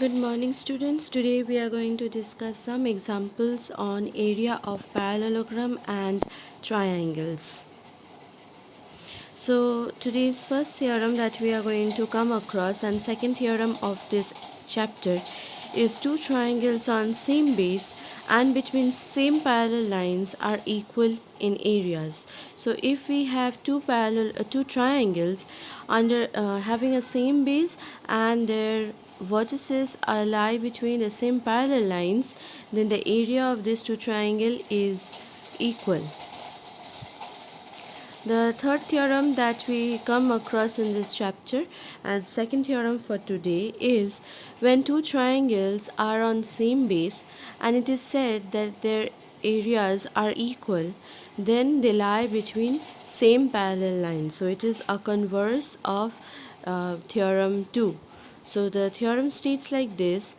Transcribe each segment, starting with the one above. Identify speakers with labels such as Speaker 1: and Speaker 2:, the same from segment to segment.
Speaker 1: Good morning, students. Today we are going to discuss some examples on area of parallelogram and triangles. So today's first theorem that we are going to come across and second theorem of this chapter is two triangles on same base and between same parallel lines are equal in areas. So if we have two triangles under having a same base and their vertices lie between the same parallel lines, then the area of these two triangle is equal. The third theorem that we come across in this chapter and second theorem for today is when two triangles are on same base and it is said that their areas are equal, then they lie between same parallel lines. So it is a converse of theorem 2. So the theorem states like this: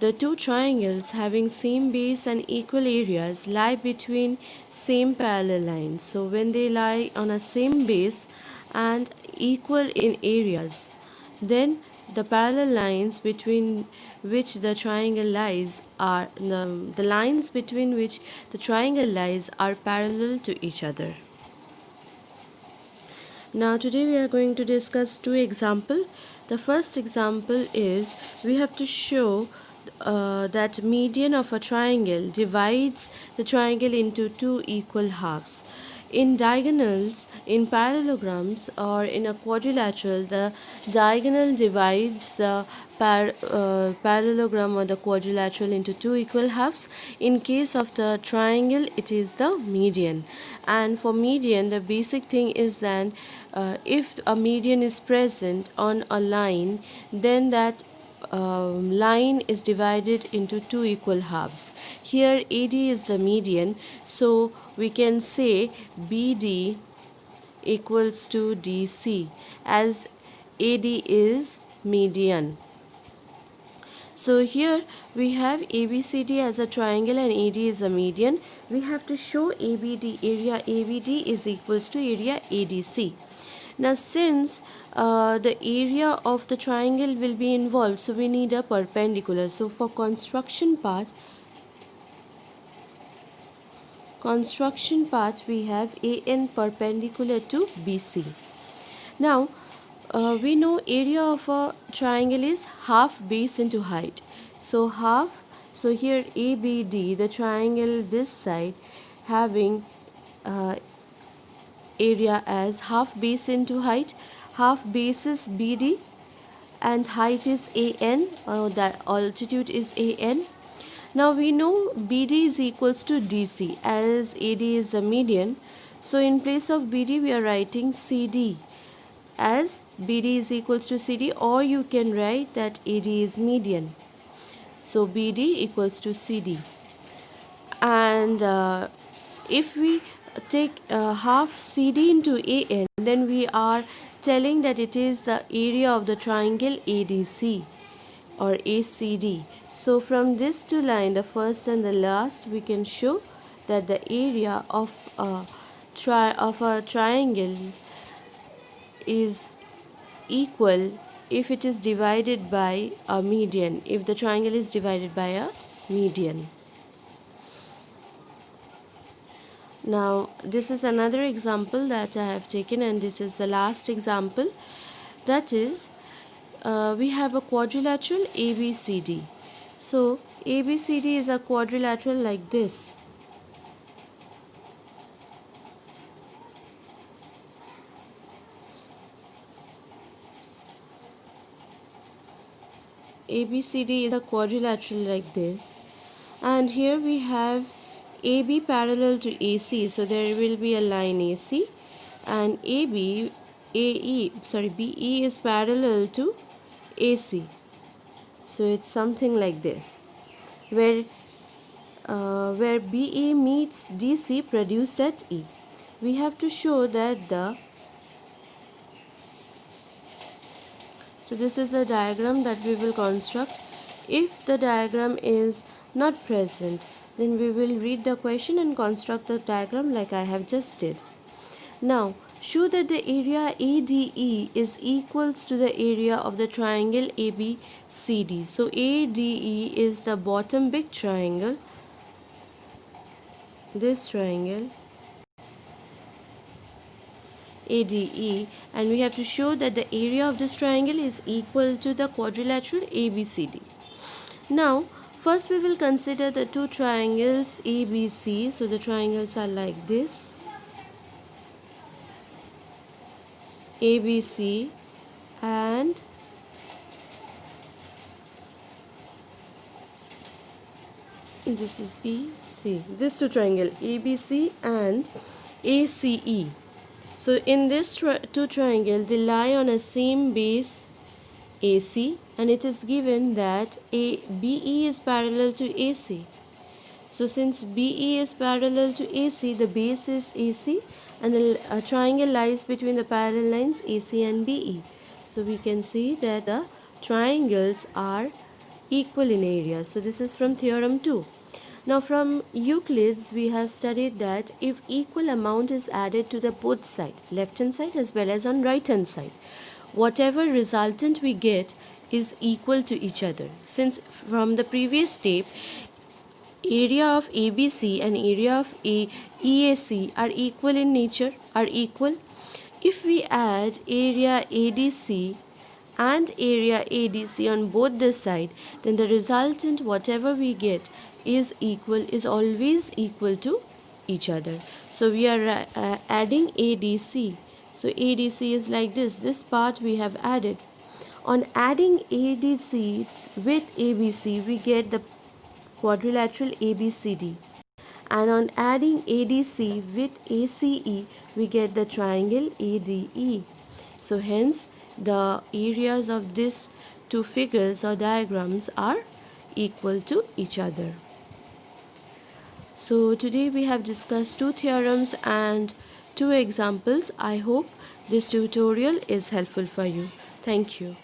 Speaker 1: the two triangles having same base and equal areas lie between same parallel lines. So when they lie on a same base and equal in areas, then the parallel lines between which the triangle lies are the lines between which the triangle lies are parallel to each other. Now today we are going to discuss two examples. The first example is we have to show that median of a triangle divides the triangle into two equal halves. In diagonals, in parallelograms, or in a quadrilateral, the diagonal divides the parallelogram or the quadrilateral into two equal halves. In case of the triangle, it is the median. And for median, the basic thing is that if a median is present on a line, then that line is divided into two equal halves. Here AD is the median, so we can say BD equals to DC as AD is median. So here we have ABCD as a triangle and AD is a median. We have to show ABD, area ABD is equals to area ADC. Now since the area of the triangle will be involved, so we need a perpendicular. So for construction part we have AN perpendicular to BC. Now we know area of a triangle is half base into height. So here ABD, the triangle this side having area as half base into height. Half base is BD and height is AN, that altitude is AN. Now we know BD is equals to DC as AD is the median. So in place of BD we are writing CD as BD is equals to CD, or you can write that AD is median. So BD equals to CD. And if we take half CD into AN, then we are telling that it is the area of the triangle ADC or ACD. So from this two line, the first and the last, we can show that the area of a triangle is equal if it is divided by a median, if the triangle is divided by a median. Now this is another example that I have taken, and this is the last example. That is we have a quadrilateral ABCD. So ABCD is a quadrilateral like this. ABCD is a quadrilateral like this, and here we have AB parallel to AC, so there will be a line AC, and BE is parallel to AC. So it's something like this, where BE meets DC produced at E. We have to show that so this is the diagram that we will construct. If the diagram is not present, then we will read the question and construct the diagram like I have just did. Now Show that the area ADE is equals to the area of the triangle ABCD. So ADE is the bottom big triangle, this triangle ADE, and we have to show that the area of this triangle is equal to the quadrilateral ABCD. Now, first we will consider the two triangles ABC. So the triangles are like this, ABC and this is EC. This two triangle ABC and ACE. So in this two triangle, they lie on a same base AC, and it is given that BE is parallel to AC. So since BE is parallel to AC, the base is AC, and the triangle lies between the parallel lines AC and BE. So we can see that the triangles are equal in area. So this is from theorem 2. Now from Euclid's we have studied that if equal amount is added to the both side, left hand side as well as on right hand side, whatever resultant we get is equal to each other. Since from the previous step, area of ABC and area of EAC are equal in nature, are equal. If we add area ADC and area ADC on both the side, then the resultant whatever we get is always equal to each other. So we are adding ADC. So ADC is like this part we have added. On adding ADC with ABC, we get the quadrilateral ABCD, and on adding ADC with ACE, we get the triangle ADE. So hence the areas of these two figures or diagrams are equal to each other. So today we have discussed two theorems and two examples. I hope this tutorial is helpful for you. Thank you.